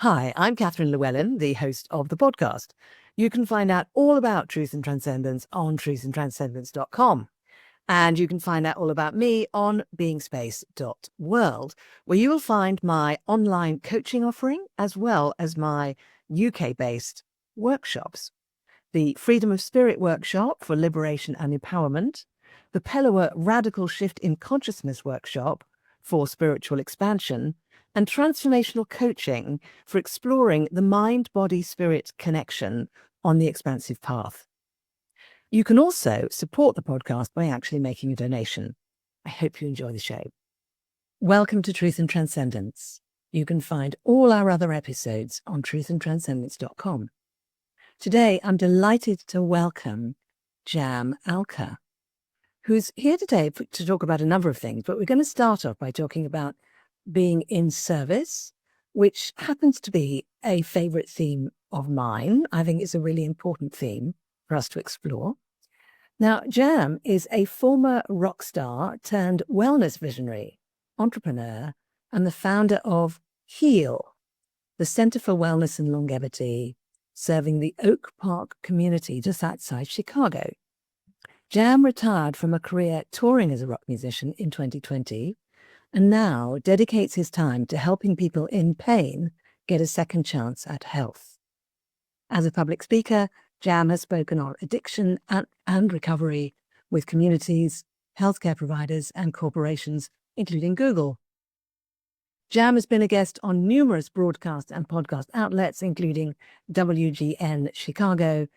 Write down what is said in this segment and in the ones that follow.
Hi, I'm Catherine Llewellyn, the host of the podcast. You can find out all about Truth and Transcendence on truthandtranscendence.com. And you can find out all about me on beingspace.world, where you will find my online coaching offering, as well as my UK-based workshops. The Freedom of Spirit workshop for liberation and empowerment, the Pellower Radical Shift in Consciousness workshop for spiritual expansion, and transformational coaching for exploring the mind-body-spirit connection on the expansive path. You can also support the podcast by actually making a donation. I hope you enjoy the show. Welcome to Truth and Transcendence. You can find all our other episodes on truthandtranscendence.com. Today, I'm delighted to welcome Jam Alker, who's here today to talk about a number of things, but we're going to start off by talking about being in service, which happens to be a favorite theme of mine. I think it's a really important theme for us to explore. Now, Jam is a former rock star turned wellness visionary, entrepreneur, and the founder of HEAL, the Center for Wellness and Longevity, serving the Oak Park community just outside Chicago. Jam retired from a career touring as a rock musician in 2020 and now dedicates his time to helping people in pain get a second chance at health. As a public speaker, Jam has spoken on addiction and recovery with communities, healthcare providers, and corporations, including Google. Jam has been a guest on numerous broadcast and podcast outlets, including WGN Chicago,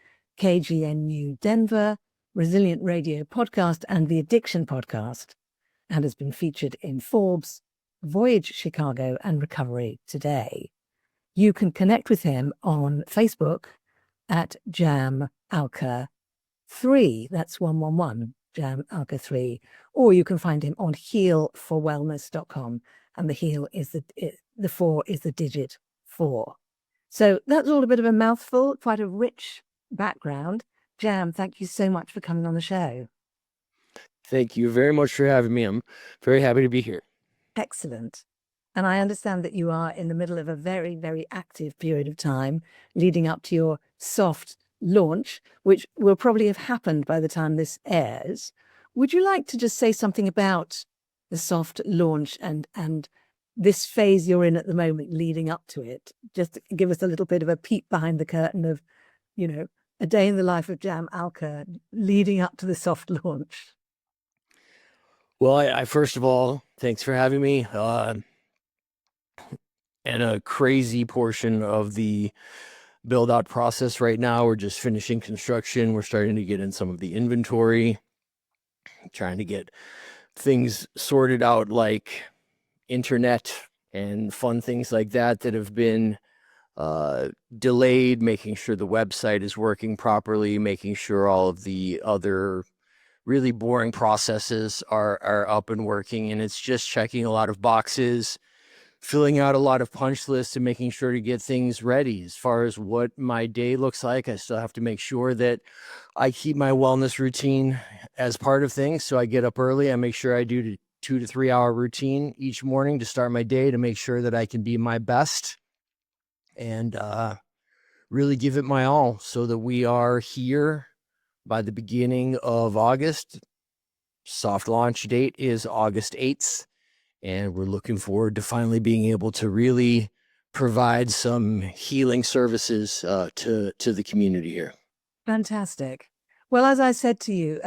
KGNU Denver, Resilient Radio Podcast, and the Addiction Podcast, and has been featured in Forbes, Voyage Chicago, and Recovery Today. You can connect with him on Facebook at Jam Alker 3. That's 111, Jam Alker 3. Or you can find him on healforwellness.com. And the heal is the 4 is the digit 4. So that's all a bit of a mouthful, quite a rich background. Jam, thank you so much for coming on the show. Thank you very much for having me. I'm very happy to be here. Excellent. And I understand that you are in the middle of a very, very active period of time leading up to your soft launch, which will probably have happened by the time this airs. Would you like to just say something about the soft launch and this phase you're in at the moment leading up to it? Just give us a little bit of a peek behind the curtain of, a day in the life of Jam Alker leading up to the soft launch. Well, I first of all, thanks for having me. And a crazy portion of the build out process right now. We're just finishing construction. We're starting to get in some of the inventory, trying to get things sorted out like internet and fun things like that have been delayed, making sure the website is working properly, making sure all of the other really boring processes are up and working. And it's just checking a lot of boxes, filling out a lot of punch lists, and making sure to get things ready. As far as what my day looks like, I still have to make sure that I keep my wellness routine as part of things. So I get up early. I make sure I do the 2 to 3 hour routine each morning to start my day, to make sure that I can be my best and really give it my all, so that we are here by the beginning of August. Soft launch date is August 8th. And we're looking forward to finally being able to really provide some healing services to the community here. Fantastic. Well, as I said to you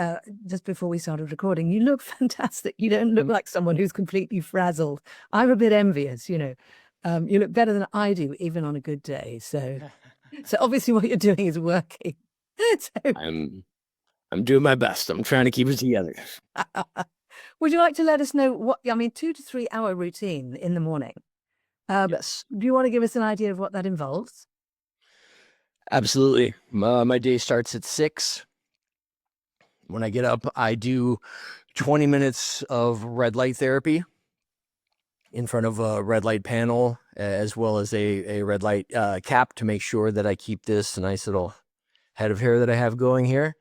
just before we started recording, you look fantastic. You don't look like someone who's completely frazzled. I'm a bit envious, you look better than I do, even on a good day. So obviously what you're doing is working. So, I'm doing my best. I'm trying to keep it together. Would you like to let us know 2 to 3 hour routine in the morning? Yes. Do you want to give us an idea of what that involves? Absolutely. My day starts at 6. When I get up, I do 20 minutes of red light therapy in front of a red light panel, as well as a red light cap, to make sure that I keep this nice little head of hair that I have going here.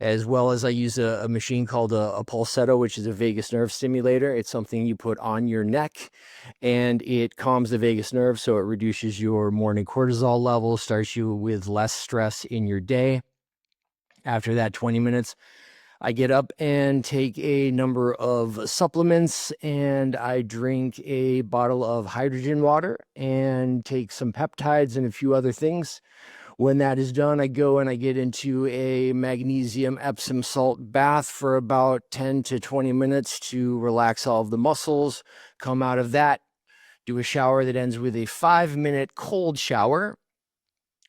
as well as I use a machine called a pulsetto, which is a vagus nerve stimulator. It's something you put on your neck, and it calms the vagus nerve, so it reduces your morning cortisol level, starts you with less stress in your day. After that 20 minutes, I get up and take a number of supplements, and I drink a bottle of hydrogen water and take some peptides and a few other things. When that is done, I go and I get into a magnesium Epsom salt bath for about 10 to 20 minutes to relax all of the muscles. Come out of that, do a shower that ends with a 5-minute cold shower.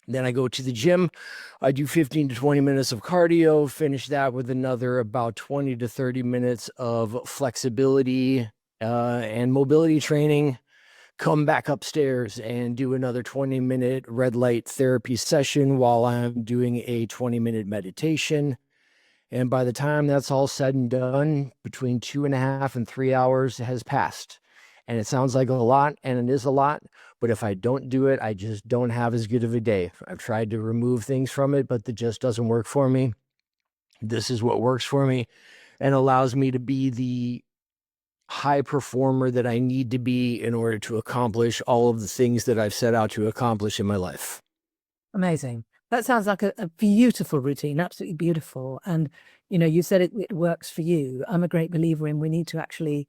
Then I go to the gym. I do 15 to 20 minutes of cardio, finish that with another about 20 to 30 minutes of flexibility and mobility training. Come back upstairs and do another 20-minute red light therapy session while I'm doing a 20-minute meditation. And by the time that's all said and done, between 2.5 and 3 hours has passed. And it sounds like a lot, and it is a lot. But if I don't do it, I just don't have as good of a day. I've tried to remove things from it, but it just doesn't work for me. This is what works for me and allows me to be the high performer that I need to be in order to accomplish all of the things that I've set out to accomplish in my life. Amazing. That sounds like a beautiful routine, absolutely beautiful. And, you know, you said it works for you. I'm a great believer in we need to actually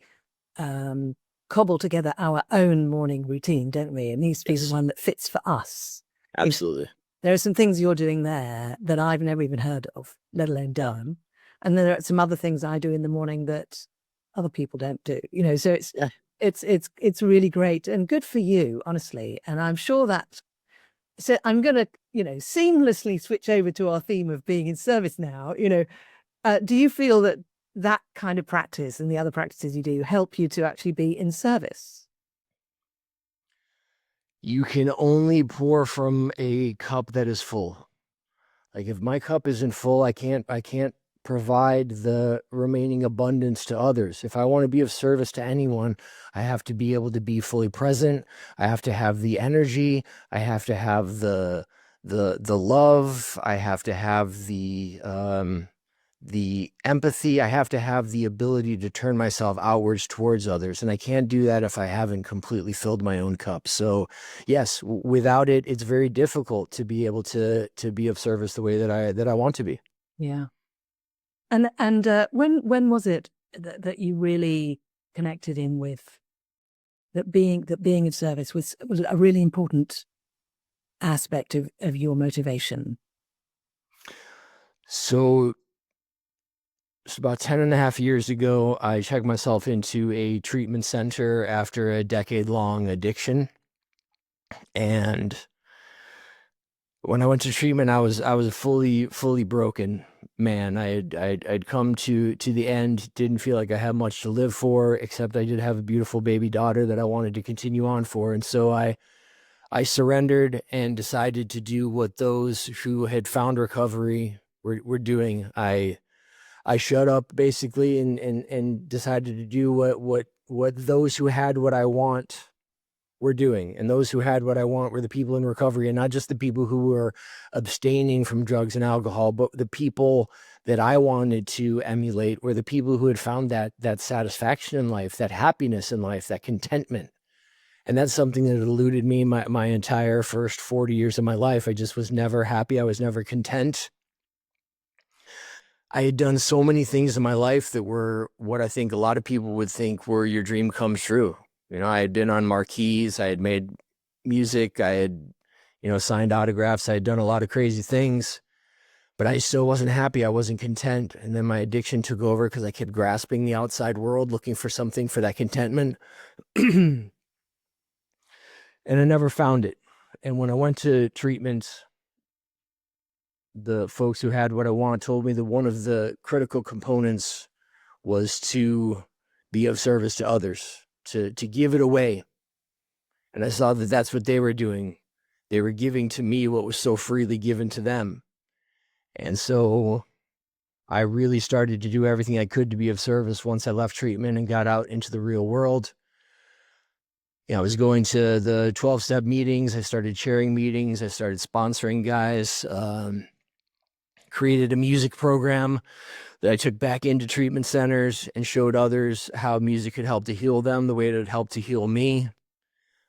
cobble together our own morning routine, don't we? It needs to be the one that fits for us. Absolutely. There are some things you're doing there that I've never even heard of, let alone done. And then there are some other things I do in the morning that other people don't do, you know, so it's really great and good for you, honestly. And I'm sure that, so I'm going to, you know, seamlessly switch over to our theme of being in service now. You know, do you feel that that kind of practice and the other practices you do help you to actually be in service? You can only pour from a cup that is full. Like if my cup isn't full, I can't provide the remaining abundance to others. If I want to be of service to anyone, I have to be able to be fully present. I have to have the energy. I have to have the love. I have to have the empathy. I have to have the ability to turn myself outwards towards others. And I can't do that if I haven't completely filled my own cup. So yes, without it, it's very difficult to be able to be of service the way that I want to be. Yeah. And when was it that you really connected in with that being in service was a really important aspect of your motivation? So it's about 10.5 years ago, I checked myself into a treatment center after a decade-long addiction. And when I went to treatment, I was a fully broken man. I'd come to the end, didn't feel like I had much to live for, except I did have a beautiful baby daughter that I wanted to continue on for. And so I surrendered and decided to do what those who had found recovery were doing. I shut up basically and decided to do what those who had what I want were doing. And those who had what I want were the people in recovery, and not just the people who were abstaining from drugs and alcohol, but the people that I wanted to emulate were the people who had found that satisfaction in life, that happiness in life, that contentment. And that's something that eluded me my entire first 40 years of my life. I just was never happy. I was never content. I had done so many things in my life that were what I think a lot of people would think were your dream comes true. You know, I had been on marquees, I had made music, I had, you know, signed autographs, I had done a lot of crazy things, but I still wasn't happy. I wasn't content. And then my addiction took over because I kept grasping the outside world, looking for something for that contentment. And I never found it. And when I went to treatment, the folks who had what I want told me that one of the critical components was to be of service to others, to give it away. And I saw that that's what they were doing. They were giving to me what was so freely given to them. And so I really started to do everything I could to be of service once I left treatment and got out into the real world. You know, I was going to the 12-step meetings. I started chairing meetings. I started sponsoring guys. created a music program that I took back into treatment centers and showed others how music could help to heal them the way it had helped to heal me.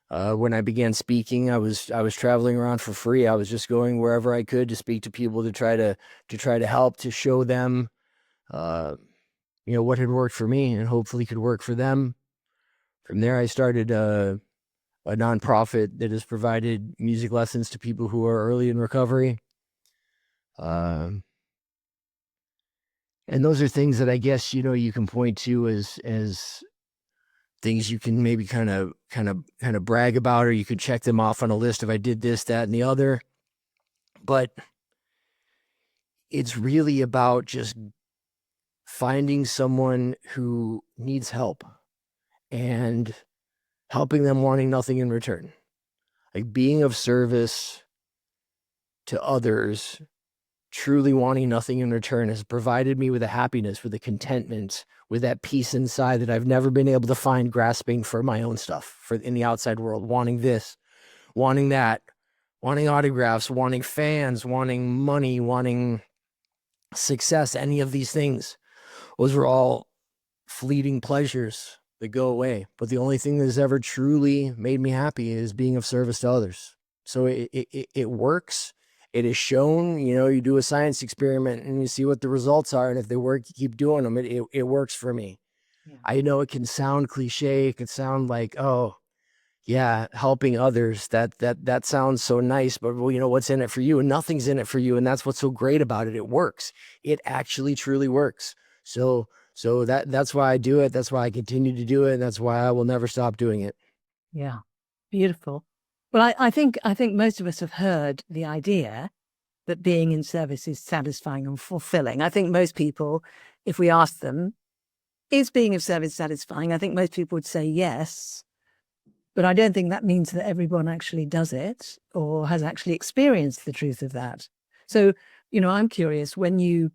When I began speaking, I was traveling around for free. I was just going wherever I could to speak to people to try to help, to show them, what had worked for me and hopefully could work for them. From there, I started a nonprofit that has provided music lessons to people who are early in recovery. And those are things that I guess, you can point to as things you can maybe kind of brag about, or you could check them off on a list if I did this, that, and the other. But it's really about just finding someone who needs help and helping them wanting nothing in return. Like being of service to others, truly wanting nothing in return, has provided me with a happiness, with a contentment, with that peace inside that I've never been able to find grasping for my own stuff, for in the outside world, wanting this, wanting that, wanting autographs, wanting fans, wanting money, wanting success, any of these things. Those were all fleeting pleasures that go away. But the only thing that has ever truly made me happy is being of service to others. So it works. It is shown, you do a science experiment and you see what the results are. And if they work, you keep doing them. It works for me. Yeah. I know it can sound cliche. It can sound like, oh, yeah, helping others. That sounds so nice, but what's in it for you? And nothing's in it for you. And that's what's so great about it. It works. It actually truly works. So that's why I do it. That's why I continue to do it. And that's why I will never stop doing it. Yeah. Beautiful. Well, I think most of us have heard the idea that being in service is satisfying and fulfilling. I think most people, if we ask them, is being of service satisfying? I think most people would say yes, but I don't think that means that everyone actually does it or has actually experienced the truth of that. So, I'm curious, when you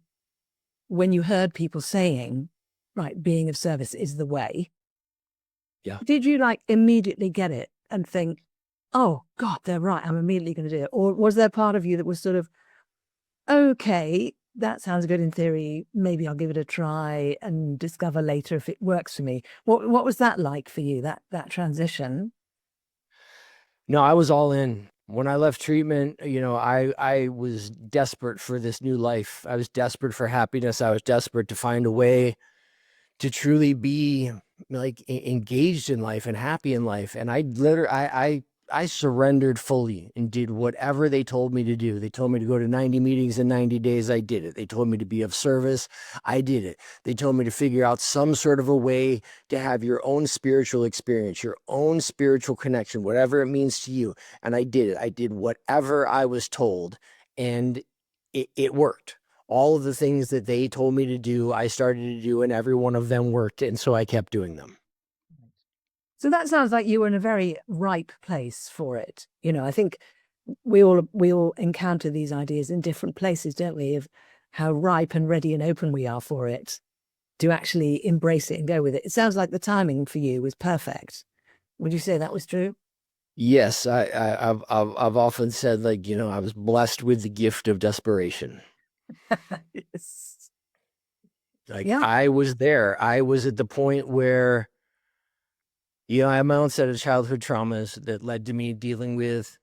heard people saying, right, being of service is the way, yeah, did you immediately get it and think, oh God, they're right, I'm immediately going to do it? Or was there part of you that was sort of, okay, that sounds good in theory, maybe I'll give it a try and discover later if it works for me? What was that like for you, that transition? No, I was all in. When I left treatment, I was desperate for this new life. I was desperate for happiness. I was desperate to find a way to truly be engaged in life and happy in life. And I surrendered fully and did whatever they told me to do. They told me to go to 90 meetings in 90 days. I did it. They told me to be of service. I did it. They told me to figure out some sort of a way to have your own spiritual experience, your own spiritual connection, whatever it means to you. And I did it. I did whatever I was told, and it worked. All of the things that they told me to do, I started to do, and every one of them worked. And so I kept doing them. So that sounds like you were in a very ripe place for it. I think we all encounter these ideas in different places, don't we? Of how ripe and ready and open we are for it, to actually embrace it and go with it. It sounds like the timing for you was perfect. Would you say that was true? Yes, I've often said, I was blessed with the gift of desperation. Yes. Yeah. I was there. I was at the point where, I have my own set of childhood traumas that led to me dealing with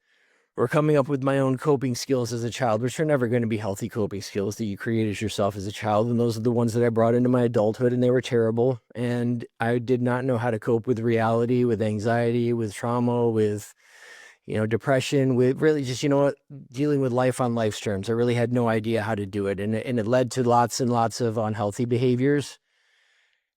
or coming up with my own coping skills as a child, which are never going to be healthy coping skills that you create as yourself as a child. And those are the ones that I brought into my adulthood, and they were terrible. And I did not know how to cope with reality, with anxiety, with trauma, with depression, with really just, dealing with life on life's terms. I really had no idea how to do it. And it led to lots and lots of unhealthy behaviors.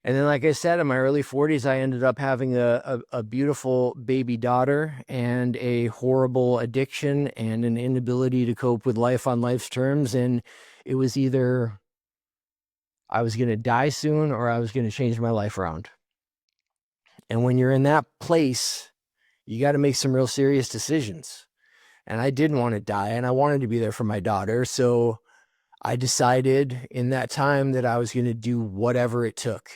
And then, like I said, in my early 40s, I ended up having a beautiful baby daughter and a horrible addiction and an inability to cope with life on life's terms. And it was either I was going to die soon or I was going to change my life around. And when you're in that place, you got to make some real serious decisions. And I didn't want to die, and I wanted to be there for my daughter. So I decided in that time that I was going to do whatever it took.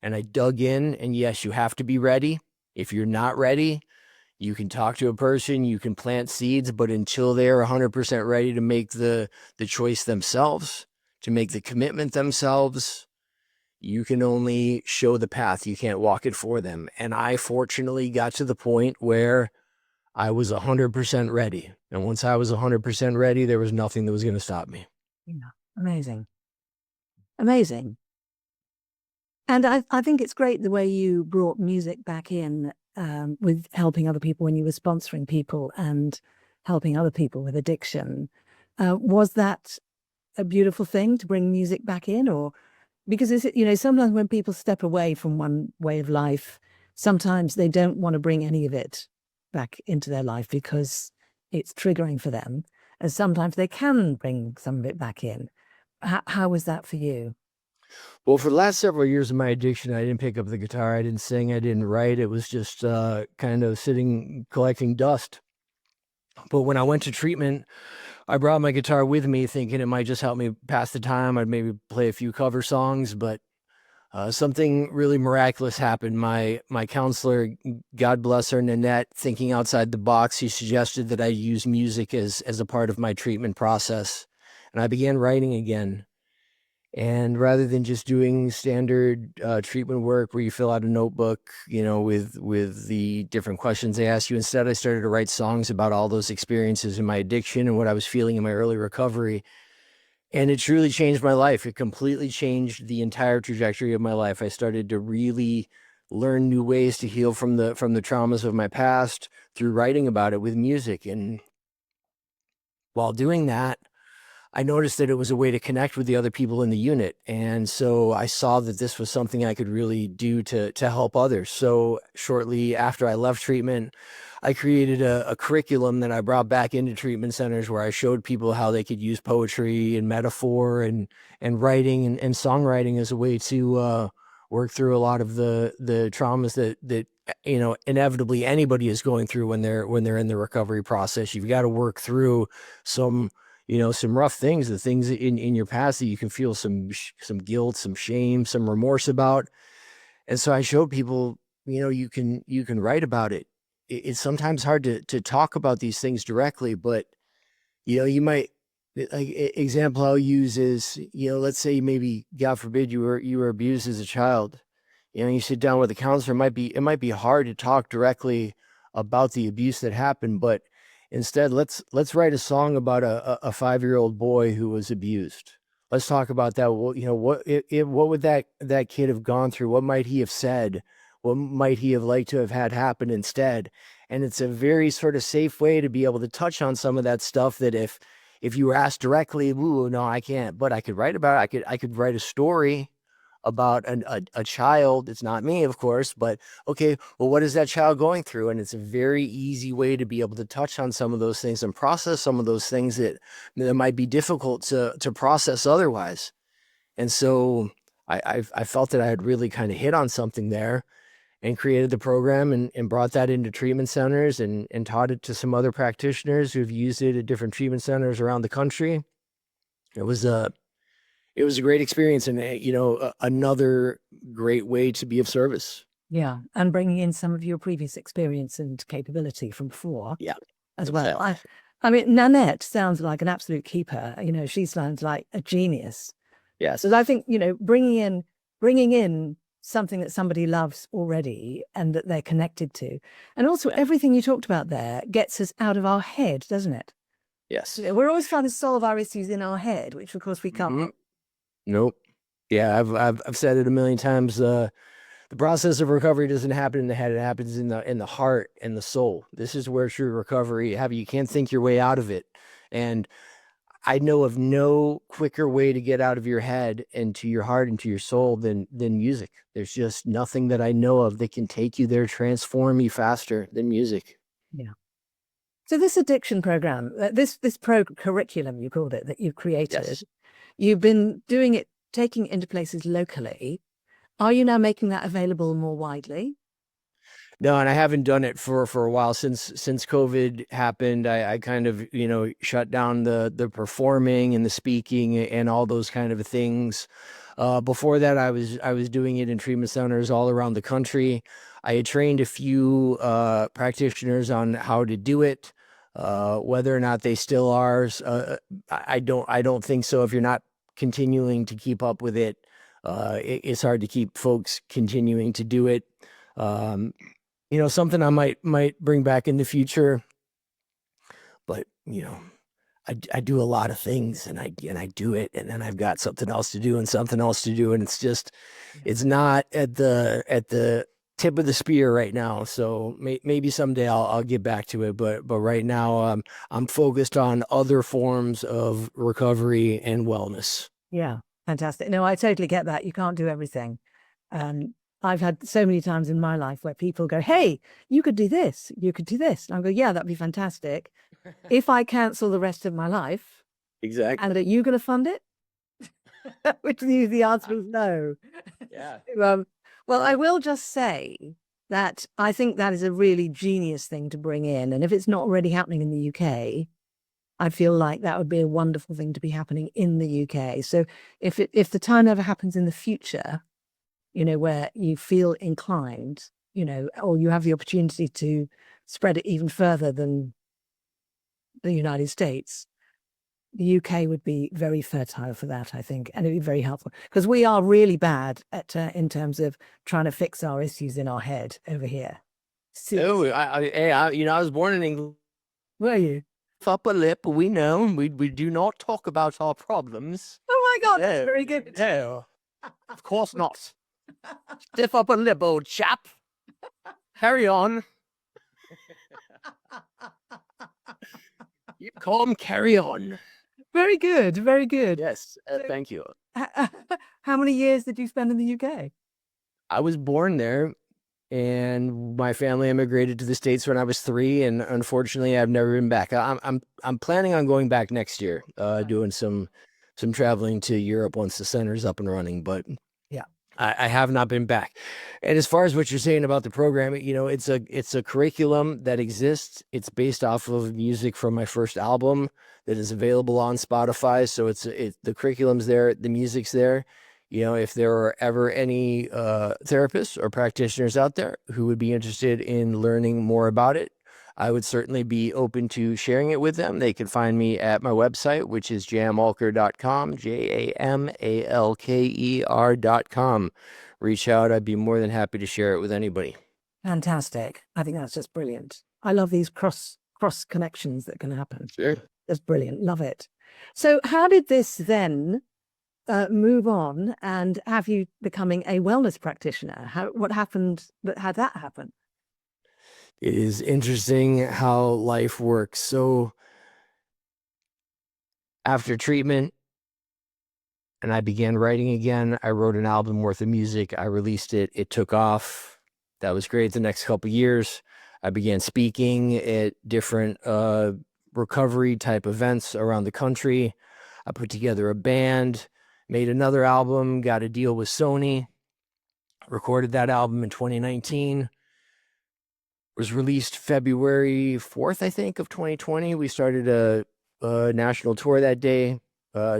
And I dug in, and yes, you have to be ready. If you're not ready, You can talk to a person, you can plant seeds, but until they're 100% ready to make the choice themselves, to make the commitment themselves, you can only show the path. You can't walk it for them. And I fortunately got to the point where I was 100% ready. And once I was 100% ready, there was nothing that was going to stop me. Yeah. Amazing. Amazing. And I think it's great the way you brought music back in with helping other people when you were sponsoring people and helping other people with addiction. Was that a beautiful thing to bring music back in? Or because sometimes when people step away from one way of life, sometimes they don't want to bring any of it back into their life because it's triggering for them. And sometimes they can bring some of it back in. How was that for you? Well, for the last several years of my addiction, I didn't pick up the guitar. I didn't sing. I didn't write. It was just kind of sitting, collecting dust. But when I went to treatment, I brought my guitar with me thinking it might just help me pass the time. I'd maybe play a few cover songs, but something really miraculous happened. My counselor, God bless her, Nanette, thinking outside the box, she suggested that I use music as a part of my treatment process. And I began writing again. And rather than just doing standard treatment work where you fill out a notebook, with the different questions they ask you, instead I started to write songs about all those experiences in my addiction and what I was feeling in my early recovery. And it truly changed my life. It completely changed the entire trajectory of my life. I started to really learn new ways to heal from the traumas of my past through writing about it with music. And while doing that, I noticed that it was a way to connect with the other people in the unit. And so I saw that this was something I could really do to help others. So shortly after I left treatment, I created a curriculum that I brought back into treatment centers where I showed people how they could use poetry and metaphor and writing and songwriting as a way to work through a lot of the traumas that inevitably anybody is going through when they're in the recovery process. You've got to work through some some rough things, the things in your past that you can feel some guilt, some shame, some remorse about. And so I showed people, you can write about it. It's sometimes hard to talk about these things directly, but you might, like example I'll use is, let's say maybe, God forbid, you were abused as a child. You sit down with a counselor, it might be hard to talk directly about the abuse that happened, but instead, let's write a song about a 5-year-old boy who was abused. Let's talk about that. Well, what would that kid have gone through? What might he have said? What might he have liked to have had happen instead? And it's a very sort of safe way to be able to touch on some of that stuff that if you were asked directly, ooh, no, I can't, but I could write about it. I could write a story about a child. It's not me, of course, but okay, well, what is that child going through? And it's a very easy way to be able to touch on some of those things and process some of those things that might be difficult to process otherwise. And so I felt that I had really kind of hit on something there and created the program and brought that into treatment centers and taught it to some other practitioners who've used it at different treatment centers around the country. It was a great experience and, another great way to be of service. Yeah. And bringing in some of your previous experience and capability from before Yeah. as well. I mean, Nanette sounds like an absolute keeper. She sounds like a genius. Yes. So I think, bringing in something that somebody loves already and that they're connected to. And also everything you talked about there gets us out of our head, doesn't it? Yes. We're always trying to solve our issues in our head, which of course we can't. Mm-hmm. Nope. Yeah, I've said it a million times. The process of recovery doesn't happen in the head; it happens in the heart and the soul. This is where true recovery happens. You can't think your way out of it, and I know of no quicker way to get out of your head and to your heart and to your soul than music. There's just nothing that I know of that can take you there, transform you faster than music. Yeah. So this addiction program, this curriculum you called it that you've created, Yes. you've been doing it, taking it into places locally. Are you now making that available more widely? No, and I haven't done it for a while since COVID happened. I kind of shut down the performing and the speaking and all those kind of things. Before that, I was doing it in treatment centers all around the country. I had trained a few practitioners on how to do it. Whether or not they still are, I don't think so. If you're not continuing to keep up with it, it's hard to keep folks continuing to do it. Something I might bring back in the future, but I do a lot of things and I do it, and then I've got something else to do and something else to do, and it's not at the tip of the spear right now. So maybe someday I'll get back to it, but right now I'm focused on other forms of recovery and wellness. Yeah, fantastic. No, I totally get that. You can't do everything. I've had so many times in my life where people go, "Hey, you could do this, you could do this." And I go, "Yeah, that'd be fantastic. If I cancel the rest of my life, Exactly. and are you going to fund it?" Which means the answer is no. Yeah. Well, I will just say that I think that is a really genius thing to bring in. And if it's not already happening in the UK, I feel like that would be a wonderful thing to be happening in the UK. So if the time ever happens in the future, where you feel inclined, or you have the opportunity to spread it even further than the United States, the UK would be very fertile for that, I think, and it'd be very helpful because we are really bad at in terms of trying to fix our issues in our head over here. Oh, I was born in England. Were you? Upper lip, we know. We do not talk about our problems. Oh my God, No, that's very good. No, of course not. Stiff upper lip, old chap. Carry on. You calm, carry on. Very good, very good. Yes, thank you. How many years did you spend in the UK? I was born there, and my family immigrated to the States when I was 3, and unfortunately, I've never been back. I'm planning on going back next year, doing some traveling to Europe once the center's up and running. But yeah, I have not been back. And as far as what you're saying about the program, it's a curriculum that exists. It's based off of music from my first album that is available on Spotify. So the curriculum's there, the music's there. If there are ever any therapists or practitioners out there who would be interested in learning more about it, I would certainly be open to sharing it with them. They can find me at my website, which is jamalker.com, JAMALKER.com. Reach out. I'd be more than happy to share it with anybody. Fantastic. I think that's just brilliant. I love these cross connections that can happen. Sure. That's brilliant. Love it. So how did this then move on and have you becoming a wellness practitioner? What happened that had that happen? It is interesting how life works. So after treatment, and I began writing again, I wrote an album worth of music. I released it. It took off. That was great. The next couple of years, I began speaking at different recovery type events around the country. I put together a band, made another album, got a deal with Sony, recorded that album in 2019. Was released February 4th, I think, of 2020. We started a national tour that day,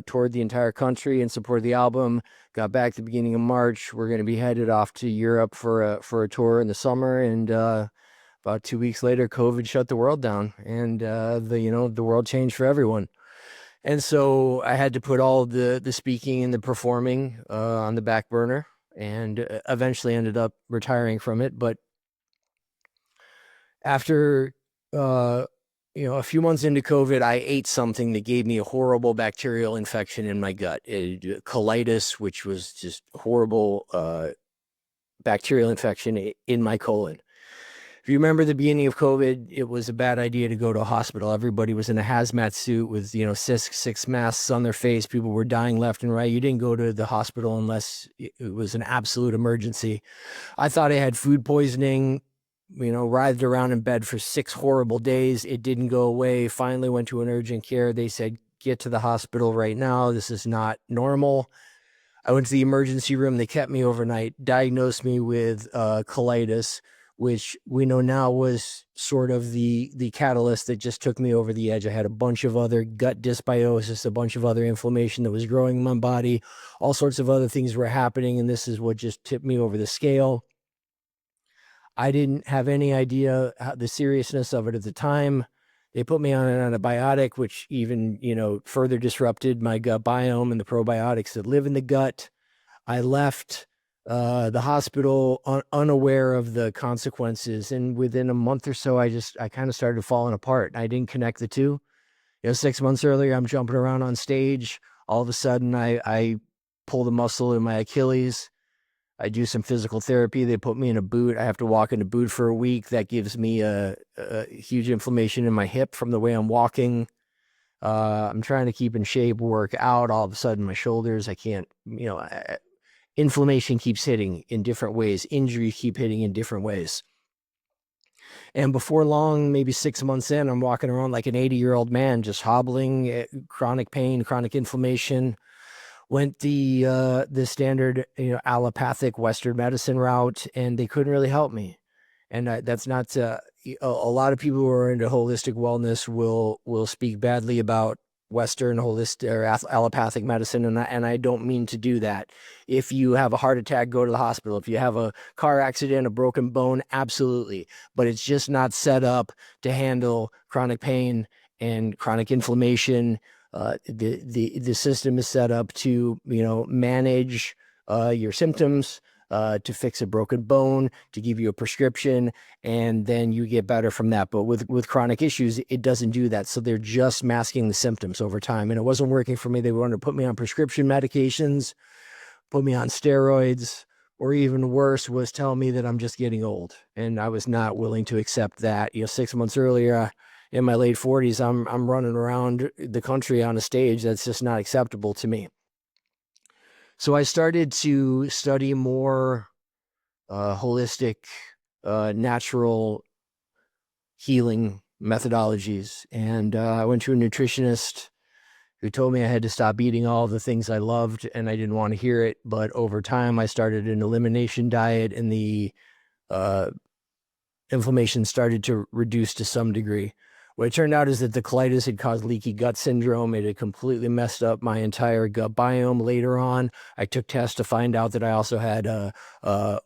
toured the entire country in support of the album. Got back the beginning of March. We're going to be headed off to Europe for a tour in the summer. And about 2 weeks later, COVID shut the world down, and the world changed for everyone. And so I had to put all the speaking and the performing on the back burner, and eventually ended up retiring from it. But after a few months into COVID, I ate something that gave me a horrible bacterial infection in my gut, colitis, which was just horrible bacterial infection in my colon. If you remember the beginning of COVID, it was a bad idea to go to a hospital. Everybody was in a hazmat suit with, six masks on their face. People were dying left and right. You didn't go to the hospital unless it was an absolute emergency. I thought I had food poisoning, writhed around in bed for 6 horrible days. It didn't go away. Finally went to an urgent care. They said, get to the hospital right now. This is not normal. I went to the emergency room. They kept me overnight, diagnosed me with colitis, which we know now was sort of the catalyst that just took me over the edge. I had a bunch of other gut dysbiosis, a bunch of other inflammation that was growing in my body. All sorts of other things were happening, and this is what just tipped me over the scale. I didn't have any idea the seriousness of it at the time. They put me on an antibiotic, which even, further disrupted my gut biome and the probiotics that live in the gut. I left the hospital unaware of the consequences. And within a month or so, I kind of started falling apart. I didn't connect the two. 6 months earlier, I'm jumping around on stage. All of a sudden, I pull the muscle in my Achilles. I do some physical therapy. They put me in a boot. I have to walk in a boot for a week. That gives me a huge inflammation in my hip from the way I'm walking. I'm trying to keep in shape, work out. All of a sudden, my shoulders, I can't, inflammation keeps hitting in different ways. Injuries keep hitting in different ways. And before long, maybe 6 months in, I'm walking around like an 80-year-old man, just hobbling, chronic pain, chronic inflammation. Went the standard, allopathic Western medicine route, and they couldn't really help me. And that's not a lot of people who are into holistic wellness will speak badly about Western holistic or allopathic medicine, and I don't mean to do that. If you have a heart attack, go to the hospital. If you have a car accident, a broken bone, absolutely. But it's just not set up to handle chronic pain and chronic inflammation. The system is set up to manage your symptoms, to fix a broken bone, to give you a prescription, and then you get better from that. But with chronic issues, it doesn't do that. So they're just masking the symptoms over time. And it wasn't working for me. They wanted to put me on prescription medications, put me on steroids, or even worse, was telling me that I'm just getting old. And I was not willing to accept that. 6 months earlier, in my late 40s, I'm running around the country on a stage. That's just not acceptable to me. So I started to study more holistic, natural healing methodologies. And I went to a nutritionist who told me I had to stop eating all the things I loved, and I didn't want to hear it. But over time, I started an elimination diet, and the inflammation started to reduce to some degree. What it turned out is that the colitis had caused leaky gut syndrome. It had completely messed up my entire gut biome. Later on, I took tests to find out that I also had a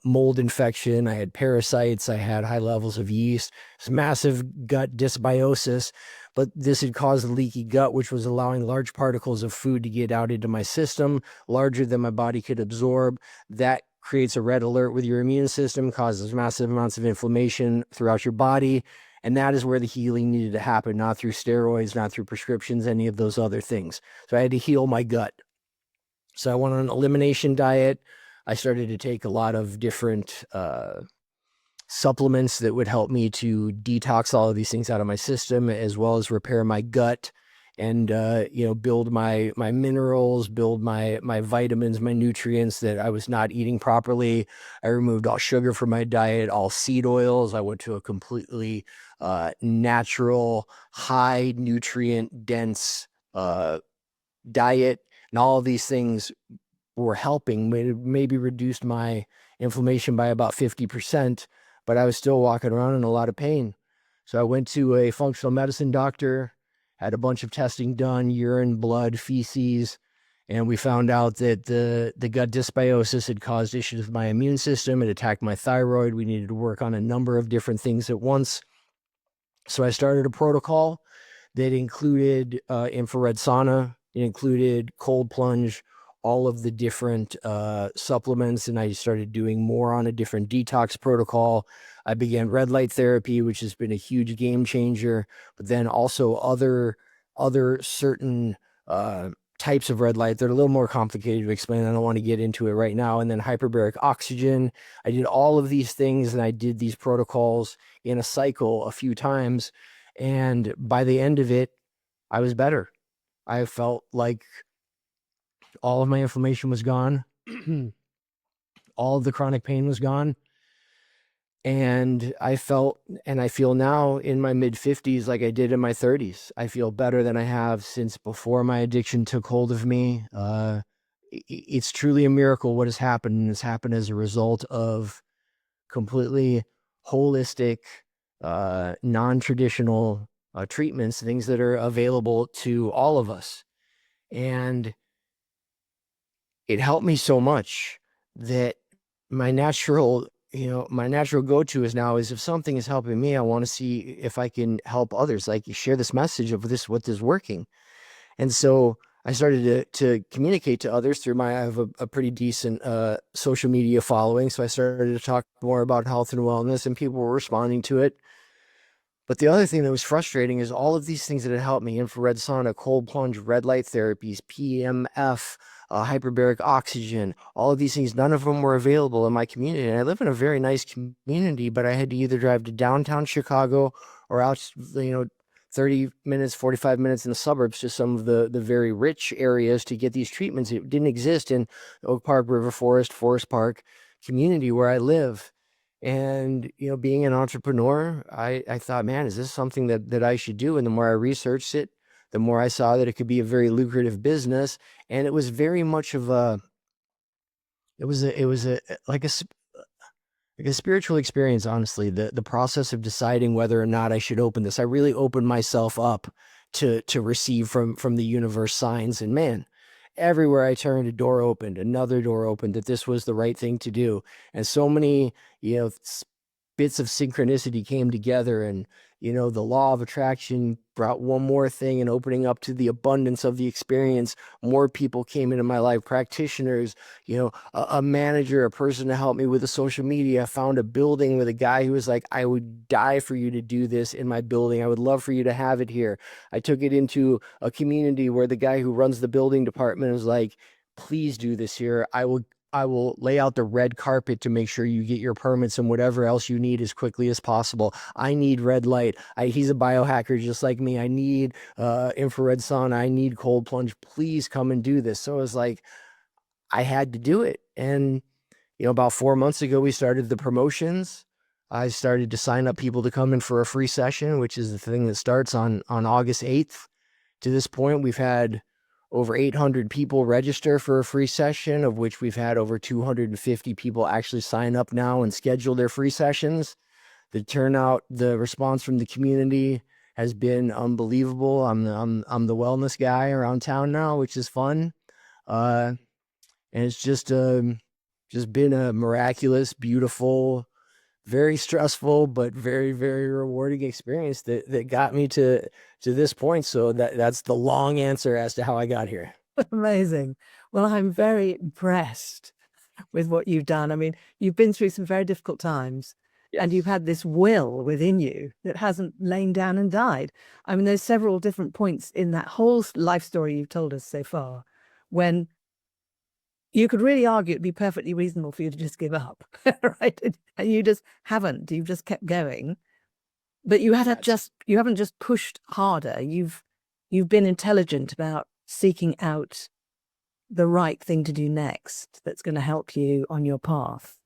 mold infection. I had parasites. I had high levels of yeast. It's massive gut dysbiosis. But this had caused a leaky gut, which was allowing large particles of food to get out into my system, larger than my body could absorb. That creates a red alert with your immune system, causes massive amounts of inflammation throughout your body. And that is where the healing needed to happen, not through steroids, not through prescriptions, any of those other things. So I had to heal my gut. So I went on an elimination diet. I started to take a lot of different supplements that would help me to detox all of these things out of my system, as well as repair my gut and build my minerals, build my vitamins, my nutrients that I was not eating properly. I removed all sugar from my diet, all seed oils. I went to a completely natural, high nutrient dense diet, and all of these things were helping. Maybe reduced my inflammation by about 50%, but I was still walking around in a lot of pain. So I went to a functional medicine doctor, had a bunch of testing done, urine, blood, feces, and we found out that the gut dysbiosis had caused issues with my immune system. It attacked my thyroid. We needed to work on a number of different things at once. So I started a protocol that included infrared sauna. It included cold plunge, all of the different supplements, and I started doing more on a different detox protocol. I began red light therapy, which has been a huge game changer, but then also other certain types of red light. They're a little more complicated to explain. I don't want to get into it right now. And then hyperbaric oxygen. I did all of these things, and I did these protocols in a cycle a few times. And by the end of it, I was better. I felt like all of my inflammation was gone. All of the chronic pain was gone. And I felt, and I feel now in my mid 50s like I did in my 30s. I feel better than I have since before my addiction took hold of me. It's truly a miracle what has happened. And it's happened as a result of completely holistic, non-traditional treatments, things that are available to all of us. And it helped me so much that my natural my natural go-to is now is if something is helping me, I want to see if I can help others, like share this message of what is working. And so I started to communicate to others through I have a pretty decent social media following. So I started to talk more about health and wellness, and people were responding to it. But the other thing that was frustrating is all of these things that had helped me: infrared sauna, cold plunge, red light therapies, PMF, hyperbaric oxygen, all of these things, none of them were available in my community. And I live in a very nice community, but I had to either drive to downtown Chicago or out, 30 minutes, 45 minutes in the suburbs to some of the very rich areas to get these treatments. It didn't exist in Oak Park, River Forest, Forest Park community where I live. And, being an entrepreneur, I thought, man, is this something that I should do? And the more I researched it, the more I saw that it could be a very lucrative business. And it was very much of like a spiritual experience, honestly. The process of deciding whether or not I should open this, I really opened myself up to receive from the universe signs. And man, everywhere I turned, a door opened, another door opened, that this was the right thing to do. And so many, bits of synchronicity came together, and the law of attraction brought one more thing, and opening up to the abundance of the experience, more people came into my life, practitioners, a manager, a person to help me with the social media. I found a building with a guy who was like, I would die for you to do this in my building. I would love for you to have it here. I took it into a community where the guy who runs the building department was like, please do this here. I will lay out the red carpet to make sure you get your permits and whatever else you need as quickly as possible. I need red light. He's a biohacker just like me. I need infrared sauna. I need cold plunge. Please come and do this. So it was like, I had to do it. And, about 4 months ago, we started the promotions. I started to sign up people to come in for a free session, which is the thing that starts on August 8th. To this point, we've had over 800 people register for a free session, of which we've had over 250 people actually sign up now and schedule their free sessions. The turnout, the response from the community has been unbelievable. I'm the wellness guy around town now, which is fun. And it's just been a miraculous, beautiful, very stressful, but very, very rewarding experience that got me to this point. So that's the long answer as to how I got here. Amazing. Well, I'm very impressed with what you've done. I mean, you've been through some very difficult times, and you've Yes. had this will within you that hasn't lain down and died. I mean, there's several different points in that whole life story you've told us so far when you could really argue it'd be perfectly reasonable for you to just give up, right? And you just haven't. You've just kept going, but you haven't just pushed harder. You've been intelligent about seeking out the right thing to do next that's going to help you on your path.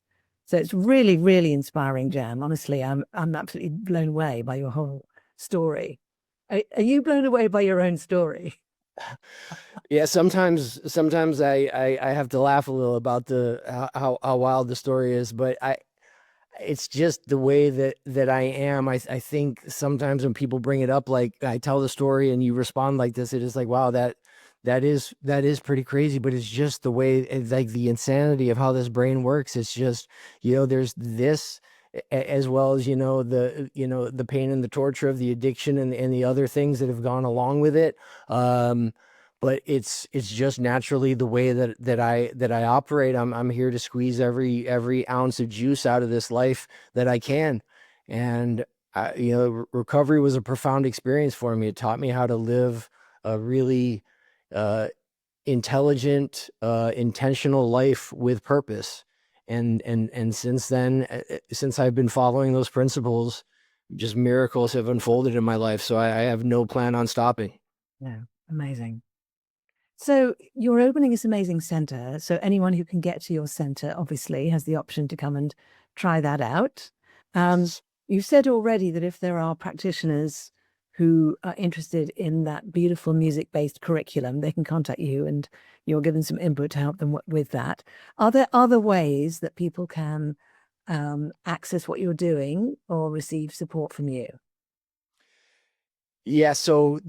So it's really, really inspiring, Jam. Honestly, I'm absolutely blown away by your whole story. Are you blown away by your own story? Yeah, sometimes I have to laugh a little about how wild the story is, but it's just the way that I am. I think sometimes when people bring it up, like I tell the story and you respond like this, it is like, wow, that is pretty crazy. But it's just the way, it's like the insanity of how this brain works. It's just, there's this as well as, the pain and the torture of the addiction and the other things that have gone along with it. But it's just naturally the way that I operate. I'm here to squeeze every ounce of juice out of this life that I can. And recovery was a profound experience for me. It taught me how to live a really intelligent, intentional life with purpose. And since then, since I've been following those principles, just miracles have unfolded in my life. So I have no plan on stopping. Yeah, amazing. So you're opening this amazing center. So anyone who can get to your center obviously has the option to come and try that out. You've said already that if there are practitioners who are interested in that beautiful music-based curriculum, they can contact you and you'll give them some input to help them with that. Are there other ways that people can access what you're doing or receive support from you? Yeah, so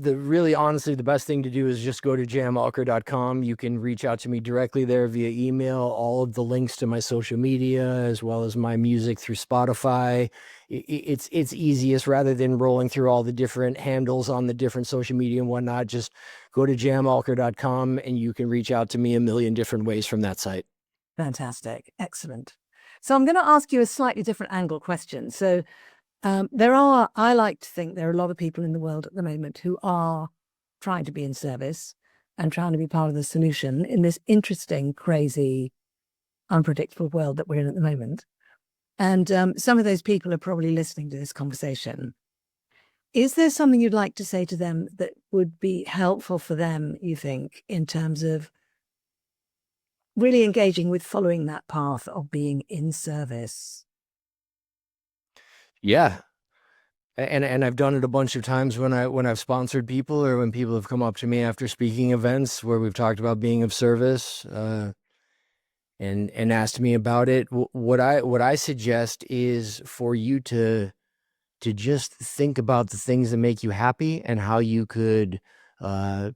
honestly, the best thing to do is just go to jamalker.com. You can reach out to me directly there via email. All of the links to my social media, as well as my music through Spotify. It's easiest, rather than rolling through all the different handles on the different social media and whatnot. Just go to jamalker.com and you can reach out to me a million different ways from that site. Fantastic. Excellent. So I'm going to ask you a slightly different angle question. So I like to think there are a lot of people in the world at the moment who are trying to be in service and trying to be part of the solution in this interesting, crazy, unpredictable world that we're in at the moment. And some of those people are probably listening to this conversation. Is there something you'd like to say to them that would be helpful for them, you think, in terms of really engaging with following that path of being in service? Yeah. And I've done it a bunch of times when I've sponsored people, or when people have come up to me after speaking events where we've talked about being of service. And asked me about it. What I suggest is for you to just think about the things that make you happy and how you could uh,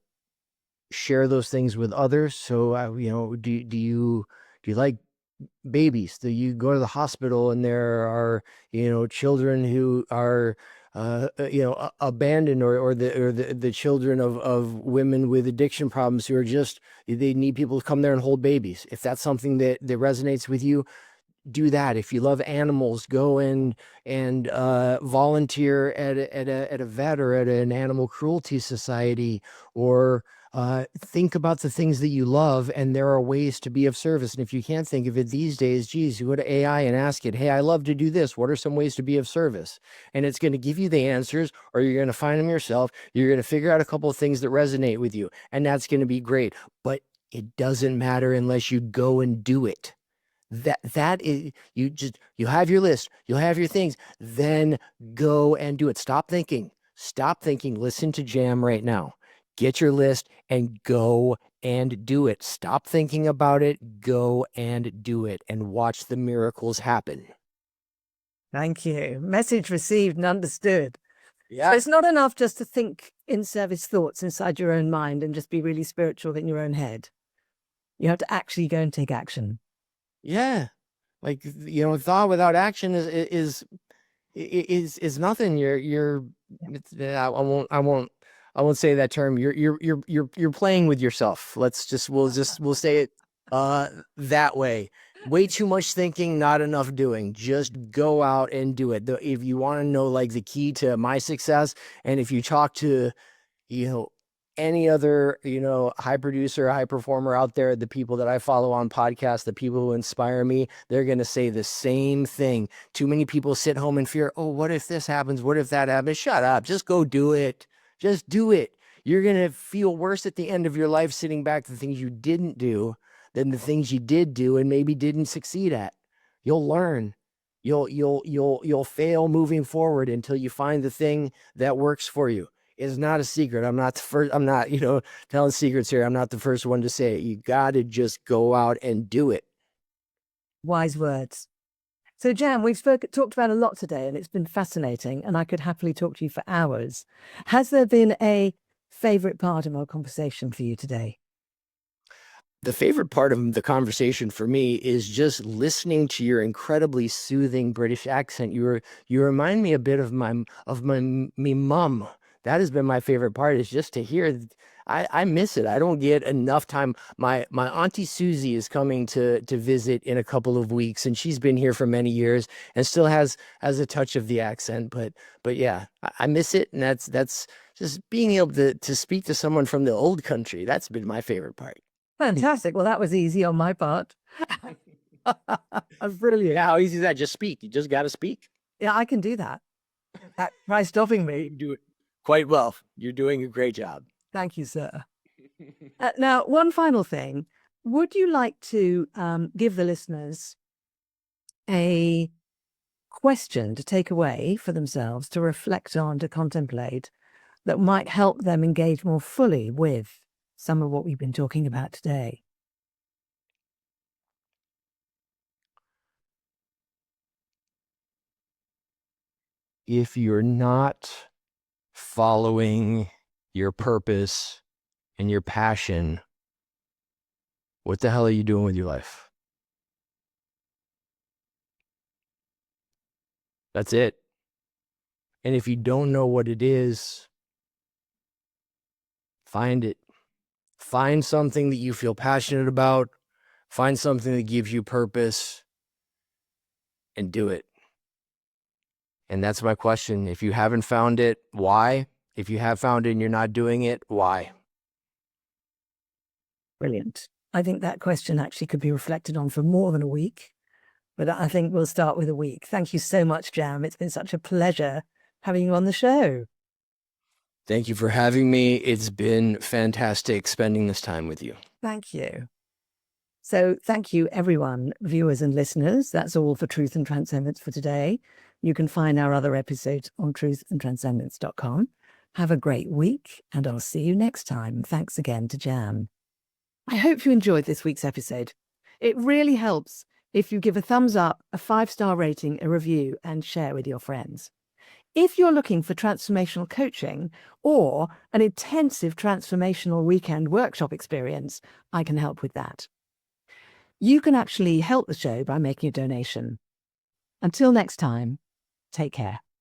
share those things with others. So, do you like babies? Do you go to the hospital and there are children who are abandoned, or the children of women with addiction problems who are just, they need people to come there and hold babies? If that's something that resonates with you, do that. If you love animals, go and volunteer at a vet or at an animal cruelty society, or think about the things that you love, and there are ways to be of service. And if you can't think of it these days, geez, you go to AI and ask it, hey, I love to do this. What are some ways to be of service? And it's going to give you the answers, or you're going to find them yourself. You're going to figure out a couple of things that resonate with you, and that's going to be great. But it doesn't matter unless you go and do it. That is, you have your list, you'll have your things, then go and do it. Stop thinking, listen to Jam right now. Get your list and go and do it. Stop thinking about it, go and do it, and watch the miracles happen. Thank you. Message received and understood. So Yeah. it's not enough just to think in service thoughts inside your own mind and just be really spiritual in your own head. You have to actually go and take action. Yeah. Like, thought without action is nothing. I won't say that term. You're playing with yourself. We'll say it that way. Way too much thinking, not enough doing. Just go out and do it. If you want to know, like, the key to my success, and if you talk to you know, any other, high producer, high performer out there, the people that I follow on podcasts, the people who inspire me, they're going to say the same thing. Too many people sit home in fear. Oh, what if this happens? What if that happens? Shut up. Just go do it. Just do it. You're going to feel worse at the end of your life sitting back the things you didn't do than the things you did do and maybe didn't succeed at. You'll learn. You'll fail moving forward until you find the thing that works for you. Is not a secret. I'm not the first. I'm not, telling secrets here. I'm not the first one to say it. You got to just go out and do it. Wise words. So, Jam, we've talked about a lot today, and it's been fascinating, and I could happily talk to you for hours. Has there been a favorite part of our conversation for you today? The favorite part of the conversation for me is just listening to your incredibly soothing British accent. You remind me a bit of my me mum. That has been my favorite part, is just to hear. I miss it. I don't get enough time. My auntie Susie is coming to visit in a couple of weeks, and she's been here for many years and still has a touch of the accent. But yeah, I miss it, and that's just being able to speak to someone from the old country. That's been my favorite part. Fantastic. Well, that was easy on my part. Brilliant. How easy is that? Just speak. You just got to speak. Yeah, I can do that. Try stopping You me. do it quite well. You're doing a great job. Thank you, sir. Now, one final thing. Would you like to give the listeners a question to take away for themselves, to reflect on, to contemplate, that might help them engage more fully with some of what we've been talking about today? If you're not following your purpose and your passion, what the hell are you doing with your life? That's it. And if you don't know what it is, find it. Find something that you feel passionate about. Find something that gives you purpose and do it. And that's my question. If you haven't found it, why? If you have found it and you're not doing it, why? Brilliant. I think that question actually could be reflected on for more than a week, but I think we'll start with a week. Thank you so much, Jam. It's been such a pleasure having you on the show. Thank you for having me. It's been fantastic spending this time with you. Thank you. So thank you, everyone, viewers and listeners. That's all for Truth and Transcendence for today. You can find our other episodes on truthandtranscendence.com. Have a great week, and I'll see you next time. Thanks again to Jam. I hope you enjoyed this week's episode. It really helps if you give a thumbs up, a 5-star rating, a review, and share with your friends. If you're looking for transformational coaching or an intensive transformational weekend workshop experience, I can help with that. You can actually help the show by making a donation. Until next time, take care.